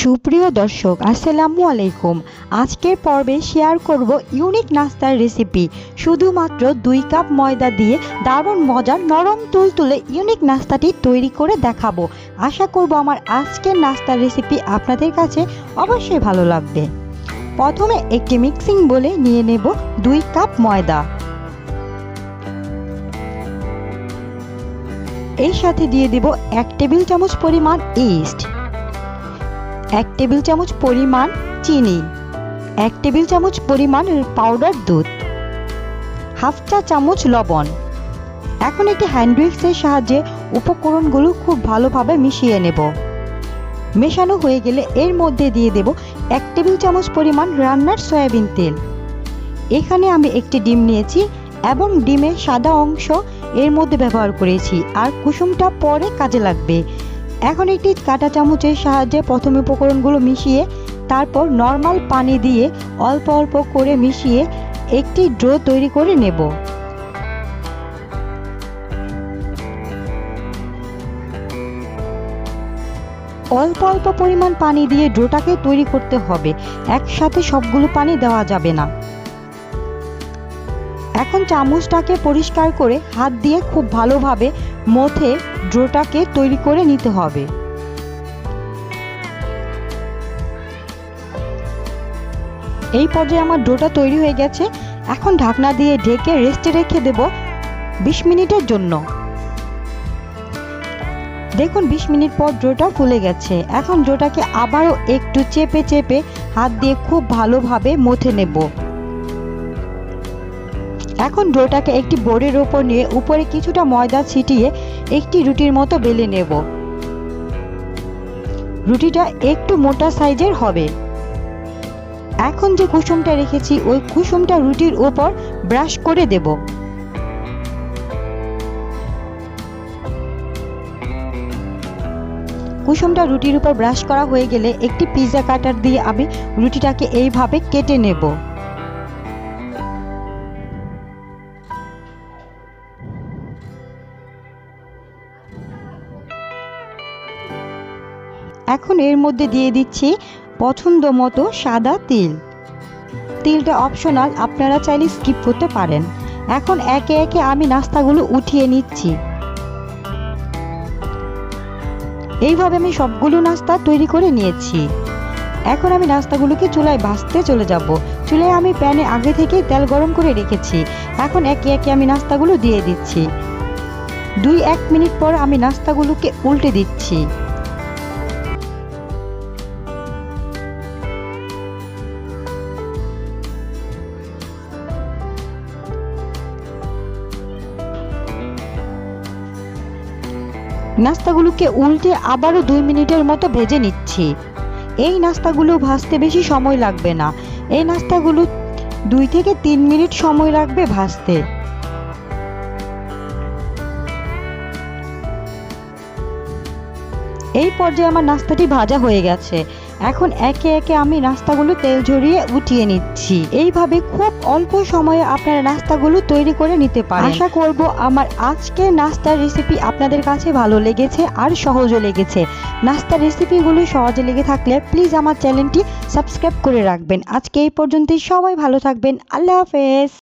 সুপ্রিয় দর্শক আসসালামু আলাইকুম। আজকের পর্বে শেয়ার করব ইউনিক নাস্তার রেসিপি। শুধুমাত্র 2 কাপ ময়দা দিয়ে দারুণ মজার নরম তুলতুলে ইউনিক নাস্তাটি তৈরি করে দেখাবো। আশা করব আমার আজকের নাস্তার রেসিপি আপনাদের কাছে অবশ্যই ভালো লাগবে। প্রথমে একটি মিক্সিং বোলে নিয়ে নেব 2 কাপ ময়দা। এর সাথে দিয়ে দেব 1 টেবিল চামচ পরিমাণ ইস্ট, 1 টেবিল চামচ পরিমাণ চিনি, 1 টেবিল চামচ পরিমাণ পাউডার দুধ, হাফ চা চামচ লবণ। এখন একটি হ্যান্ড উইক্সের সাহায্যে উপকরণগুলো খুব ভালোভাবে মিশিয়ে নেব। মেশানো হয়ে গেলে এর মধ্যে দিয়ে দেব 1 টেবিল চামচ পরিমাণ রান্নার সয়াবিন তেল। এখানে আমি একটি ডিম নিয়েছি এবং ডিমের সাদা অংশ এর মধ্যে ব্যবহার করেছি, আর কুসুমটা পরে কাজে লাগবে। এখন একটি কাঁটা চামচের সাহায্যে প্রথমে উপকরণগুলো মিশিয়ে তারপর নর্মাল পানি দিয়ে অল্প অল্প করে মিশিয়ে একটি ডো তৈরি করে নেব। অল্প অল্প পরিমাণ পানি দিয়ে ডোটাকে তৈরি করতে হবে, একসাথে সবগুলো পানি দেওয়া যাবে না। এখন চামচটাকে পরিষ্কার করে হাত দিয়ে খুব ভালোভাবে মথে ডোটাকে তৈরি করে নিতে হবে। এই পর্যায়ে আমার ডোটা তৈরি হয়ে গেছে। এখন ঢাকনা দিয়ে ঢেকে রেস্টে রেখে দেব 20 মিনিটের জন্য। দেখুন 20 মিনিট পর ডোটা ফুলে গেছে। এখন ডোটাকে আবারও একটু চেপে চেপে হাত দিয়ে খুব ভালোভাবে মথে নেব। এখন ডোটাকে একটি বোর্ডের উপর নিয়ে উপরে কিছুটা ময়দা ছিটিয়ে একটি রুটির মতো বেলে নেব। রুটিটা একটু মোটা সাইজের হবে। এখন যে কুসুমটা রেখেছি ওই কুসুমটা রুটির উপর ব্রাশ করে দেব। কুসুমটা রুটির উপর ব্রাশ করা হয়ে গেলে একটি পিৎজা কাটার দিয়ে আমি রুটিটাকে এইভাবে কেটে নেব। এখন এর মধ্যে দিয়ে দিচ্ছি পছন্দ মতো সাদা তিল। তিলটা অপশনাল, আপনারা চাইলে স্কিপ করতে পারেন। এখন একে একে আমি নাস্তাগুলো উঠিয়ে নিচ্ছি। এইভাবে আমি সবগুলো নাস্তা তৈরি করে নিয়েছি। এখন আমি নাস্তাগুলোকে চুলায় ভাজতে চলে যাব। চুলায় আমি প্যানে আগে থেকে তেল গরম করে রেখেছি। এখন একে একে আমি নাস্তাগুলো দিয়ে দিচ্ছি। 2-1 মিনিট পর আমি নাস্তাগুলোকে উল্টে দিচ্ছি। নাস্তাগুলোকে উল্টে আবারও 2 মিনিটের মতো ভেজে নিচ্ছি। এই নাস্তাগুলো ভাজতে বেশি সময় লাগবে না। এই নাস্তাগুলো 2 থেকে 3 মিনিট সময় লাগবে ভাজতে। এই পর্যায়ে আমার নাস্তাটি ভাজা হয়ে গেছে। এখন একে একে আমি নাস্তাগুলো তেল ঝরিয়ে উঠিয়ে নিচ্ছি। এইভাবে খুব অল্প সময়ে আপনারা নাস্তাগুলো তৈরি করে নিতে পারেন। আশা করব আমার আজকের নাস্তার রেসিপি আপনাদের কাছে ভালো লেগেছে আর সহজও লেগেছে। নাস্তার রেসিপিগুলো সহজে লেগে থাকলে প্লিজ আমার চ্যানেলটি সাবস্ক্রাইব করে রাখবেন। আজকে এই পর্যন্তই, সবাই ভালো থাকবেন। আল্লাহ হাফেজ।